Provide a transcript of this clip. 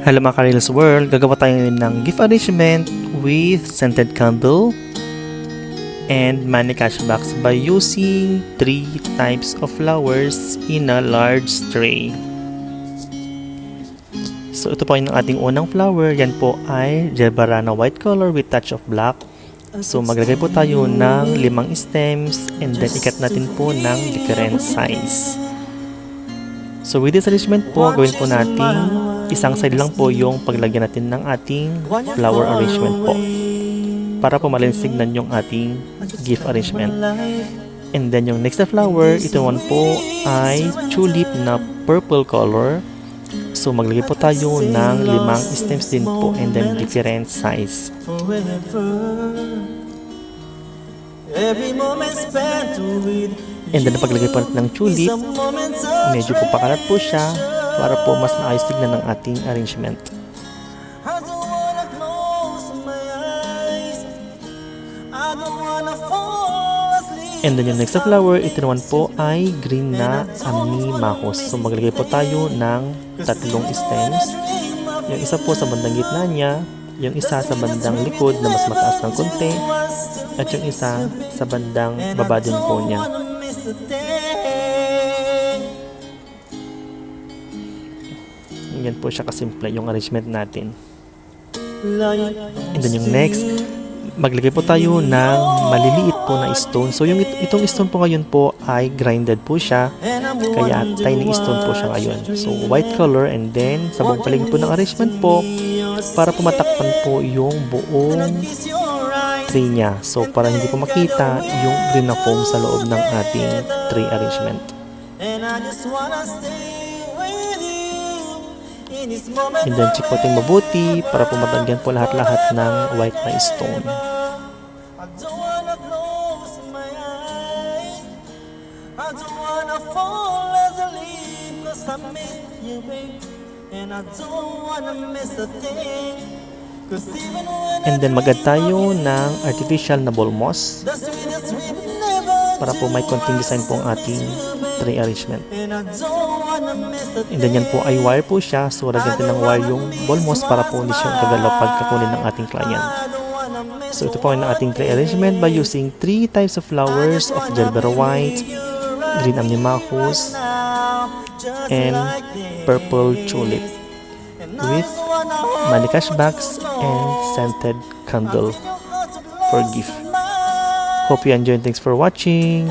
Hello mga Karil's World, gagawa tayo ngayon ng gift arrangement with scented candle and money cash box by using 3 types of flowers in a large tray. So ito po yung ating unang flower, yan po ay Gelbarana white color with touch of black. So maglagay po tayo ng 5 stems and then ikat natin po ng different size. So with this arrangement po, gawin po natin isang side lang po yung paglagyan natin ng ating flower arrangement po para po malinsignan yung ating gift arrangement. And then yung next na flower, ito naman po ay tulip na purple color. So maglagay po tayo ng 5 stems din po and then different size. And then paglagay po natin ng tulip, medyo po pakalat po siya para po mas maayos tignan ng ating arrangement. And then yung next na flower, ito naman po ay green na amimahos. So maglagay po tayo ng 3 stems. Yung isa po sa bandang gitna niya, yung isa sa bandang likod na mas mataas ng konti, at yung isa sa bandang baba din po niya. Yan po siya kasimple yung arrangement natin. And then yung next, maglagay po tayo ng maliliit po na stone. So yung itong stone po ngayon po ay grinded po siya, kaya tiny stone po siya ngayon. So white color, and then sa buong paligid po ng arrangement po para pumatakpan po yung buong tree niya. So para hindi po makita yung green na foam sa loob ng ating tree arrangement. And then check po natin mabuti para po matanggan po lahat-lahat ng white na stone. And then mag-add tayo ng artificial na ball moss para po may konting design po ang ating tree arrangement. And then yan po ay wire po siya, so lagyan natin ng wire yung ball moss para po hindi siya kagalaw pagkakunin ng ating client. So ito po ang ating tree arrangement by using 3 types of flowers of Gelbera white, green amimahos, and purple tulip with money cash box and scented candle for gift. Hope you enjoyed. Thanks for watching.